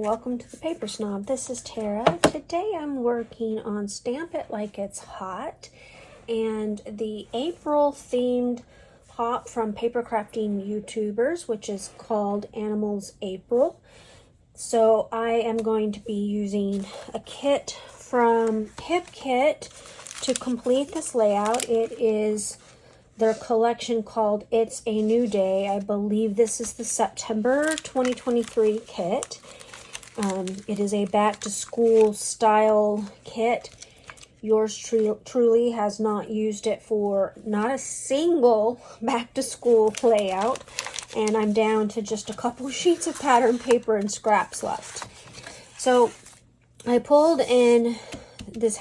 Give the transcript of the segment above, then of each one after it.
welcome to the Paper Snob. This is Tara. Today I'm working on Stamp It Like It's Hot and the April themed pop from PaperCrafting YouTubers, which is called Animals April. So I am going to be using a kit from Hip Kit to complete this layout. It is their collection called It's a New Day. I believe this is the September 2023 kit. It is a back to school style kit. Yours truly has not used it for not a single back to school layout. And I'm down to just a couple sheets of pattern paper and scraps left. So I pulled in this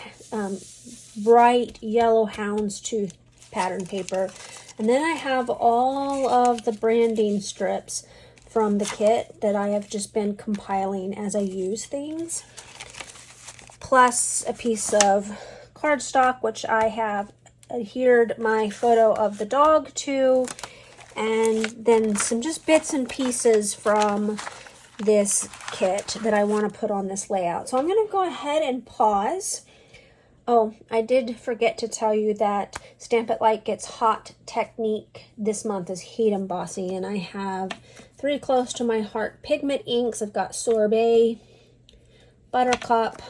bright yellow houndstooth pattern paper, and then I have all of the branding strips from the kit that I have just been compiling as I use things, plus a piece of cardstock which I have adhered my photo of the dog to, and then some just bits and pieces from this kit that I want to put on this layout. So I'm going to go ahead and pause. Oh, I did forget to tell you that Stamp It Like It's Hot technique this month is heat embossing, and I have three close to my heart pigment inks. I've got Sorbet, Buttercup,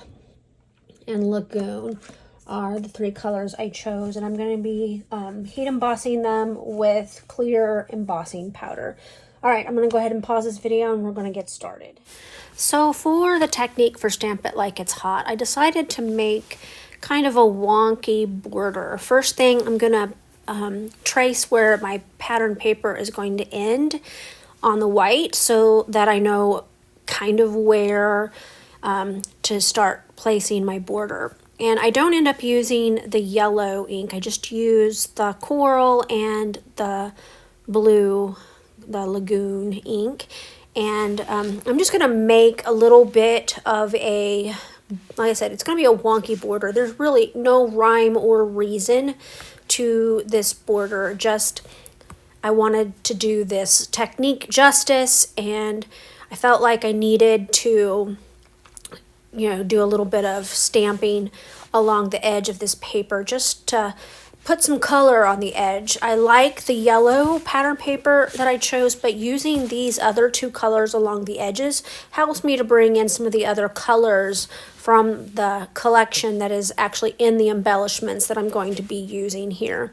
and Lagoon are the three colors I chose, and I'm going to be heat embossing them with clear embossing powder. All right, I'm going to go ahead and pause this video and we're going to get started. So for the technique for Stamp It Like It's Hot, I decided to make kind of a wonky border. First thing, I'm going to trace where my pattern paper is going to end on the white so that I know kind of where to start placing my border. And I don't end up using the yellow ink. I just use the coral and the blue, the Lagoon ink. And I'm just going to make a little bit of a, like I said, it's going to be a wonky border. There's really no rhyme or reason to this border. Just I wanted to do this technique justice, and I felt like I needed to, do a little bit of stamping along the edge of this paper just to put some color on the edge. I like the yellow pattern paper that I chose, but using these other two colors along the edges helps me to bring in some of the other colors from the collection that is actually in the embellishments that I'm going to be using here.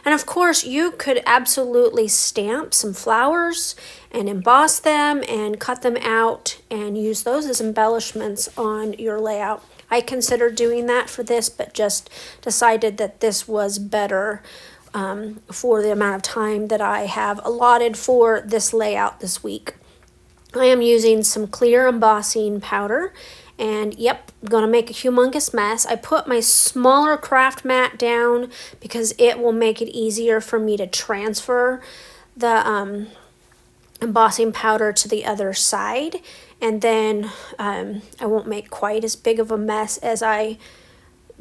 And of course, you could absolutely stamp some flowers and emboss them and cut them out and use those as embellishments on your layout. I considered doing that for this, but just decided that this was better for the amount of time that I have allotted for this layout this week. I am using some clear embossing powder, and yep, I'm going to make a humongous mess. I put my smaller craft mat down because it will make it easier for me to transfer the embossing powder to the other side, and then I won't make quite as big of a mess as I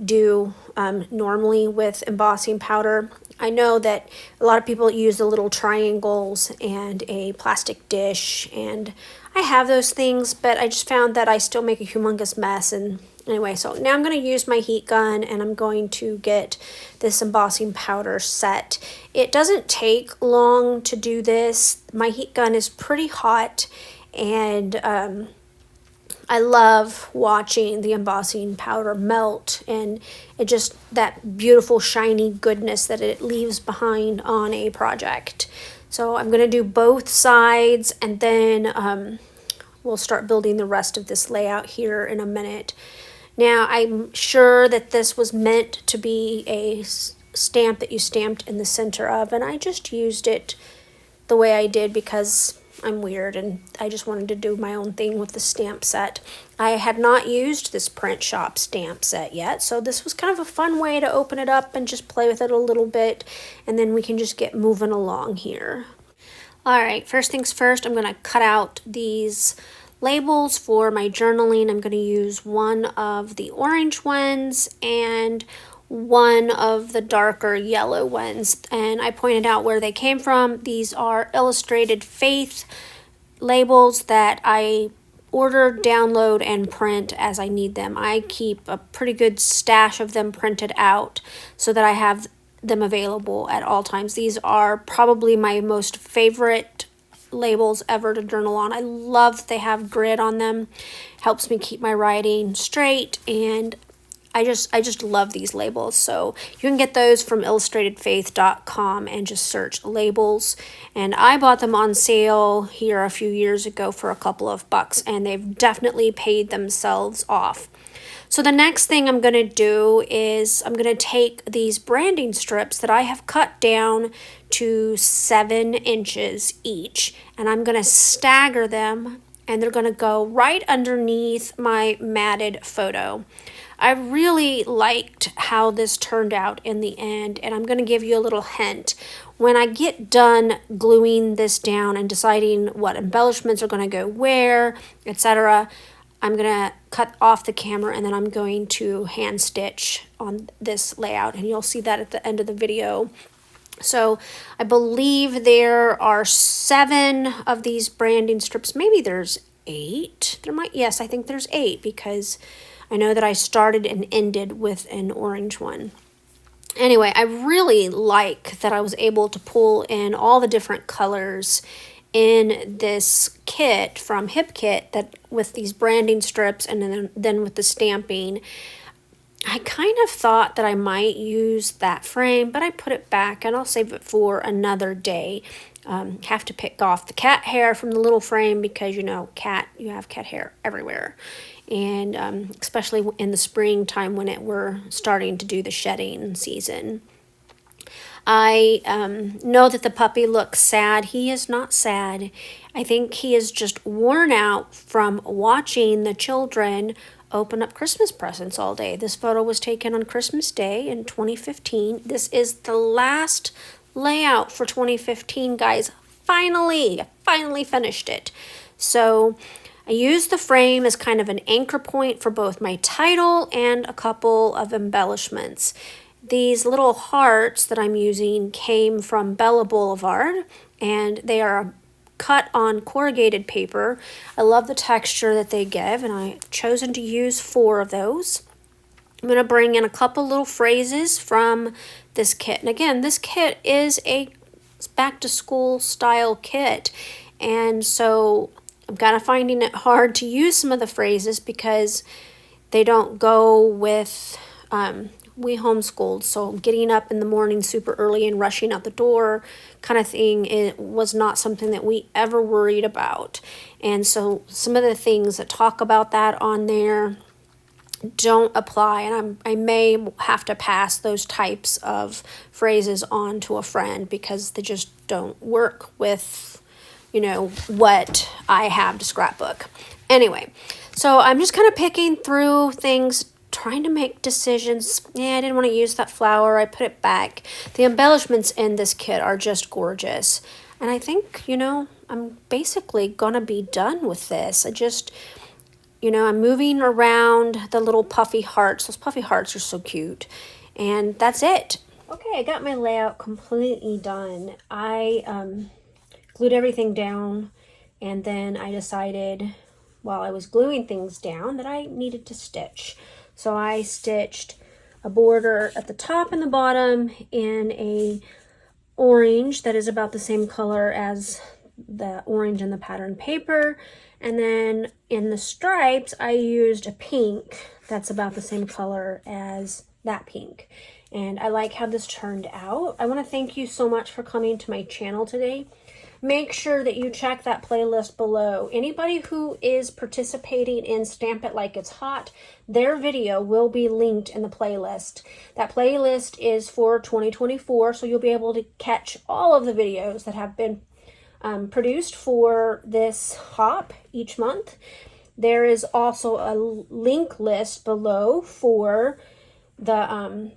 do normally with embossing powder. I know that a lot of people use the little triangles and a plastic dish, and I have those things, but I just found that I still make a humongous mess. And anyway, so now I'm going to use my heat gun, and I'm going to get this embossing powder set. It doesn't take long to do this. My heat gun is pretty hot, and I love watching the embossing powder melt, and it just that beautiful shiny goodness that it leaves behind on a project. So I'm going to do both sides, and then we'll start building the rest of this layout here in a minute. Now, I'm sure that this was meant to be a stamp that you stamped in the center of, and I just used it the way I did because I'm weird and I just wanted to do my own thing with the stamp set. I had not used this print shop stamp set yet, so this was kind of a fun way to open it up and just play with it a little bit, and then we can just get moving along here. All right, first things first, I'm going to cut out these labels for my journaling. I'm going to use one of the orange ones and one of the darker yellow ones, and I pointed out where they came from. These are Illustrated Faith labels that I order, download, and print as I need them. I keep a pretty good stash of them printed out so that I have them available at all times. These are probably my most favorite labels ever to journal on. I love that they have grid on them. Helps me keep my writing straight, and I just love these labels. So you can get those from illustratedfaith.com and just search labels. And I bought them on sale here a few years ago for a couple of bucks, and they've definitely paid themselves off. So the next thing I'm going to do is I'm going to take these branding strips that I have cut down to 7 inches each, and I'm going to stagger them, and they're going to go right underneath my matted photo. I really liked how this turned out in the end, and I'm going to give you a little hint. When I get done gluing this down and deciding what embellishments are going to go where, etc., I'm going to cut off the camera, and then I'm going to hand stitch on this layout, and you'll see that at the end of the video. So I believe there are 7 of these branding strips. Maybe there's 8. Yes, I think there's 8, because I know that I started and ended with an orange one. Anyway, I really like that I was able to pull in all the different colors in this kit from Hip Kit, that with these branding strips and then with the stamping. I kind of thought that I might use that frame, but I put it back, and I'll save it for another day. Have to pick off the cat hair from the little frame, because you have cat hair everywhere, and especially in the springtime when we're starting to do the shedding season. I know that the puppy looks sad. He is not sad. I think he is just worn out from watching the children open up Christmas presents all day. This photo was taken on Christmas Day in 2015. This is the last layout for 2015, guys. Finally finished it. So I used the frame as kind of an anchor point for both my title and a couple of embellishments. These little hearts that I'm using came from Bella Boulevard, and they are cut on corrugated paper. I love the texture that they give, and I've chosen to use 4 of those. I'm going to bring in a couple little phrases from this kit. And again, this kit is a back-to-school style kit, and so I'm kind of finding it hard to use some of the phrases because they don't go with... we homeschooled, so getting up in the morning super early and rushing out the door kind of thing, it was not something that we ever worried about. And so some of the things that talk about that on there don't apply, and I may have to pass those types of phrases on to a friend because they just don't work with, what I have to scrapbook. Anyway, so I'm just kind of picking through things, trying to make decisions. I didn't want to use that flower. I put it back. The embellishments in this kit are just gorgeous. And I think, I'm basically going to be done with this. I'm moving around the little puffy hearts. Those puffy hearts are so cute. And that's it. Okay, I got my layout completely done. I glued everything down, and then I decided while I was gluing things down that I needed to stitch. So I stitched a border at the top and the bottom in a orange that is about the same color as the orange in the pattern paper. And then in the stripes, I used a pink that's about the same color as that pink. And I like how this turned out. I want to thank you so much for coming to my channel today. Make sure that you check that playlist below. Anybody who is participating in Stamp It Like It's Hot, their video will be linked in the playlist. That playlist is for 2024, so you'll be able to catch all of the videos that have been produced for this hop each month. There is also a link list below for the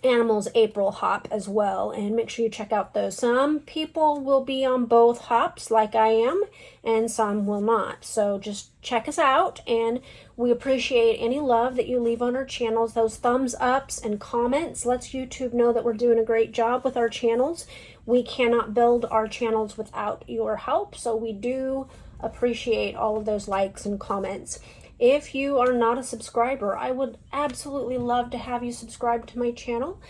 Animals April hop as well, and make sure you check out those. Some people will be on both hops like I am, and some will not. So just check us out, and we appreciate any love that you leave on our channels. Those thumbs ups and comments lets YouTube know that we're doing a great job with our channels. We cannot build our channels without your help, so we do appreciate all of those likes and comments. If you are not a subscriber, I would absolutely love to have you subscribe to my channel.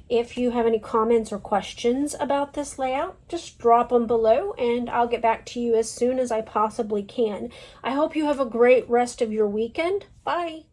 If you have any comments or questions about this layout, just drop them below and I'll get back to you as soon as I possibly can. I hope you have a great rest of your weekend. Bye.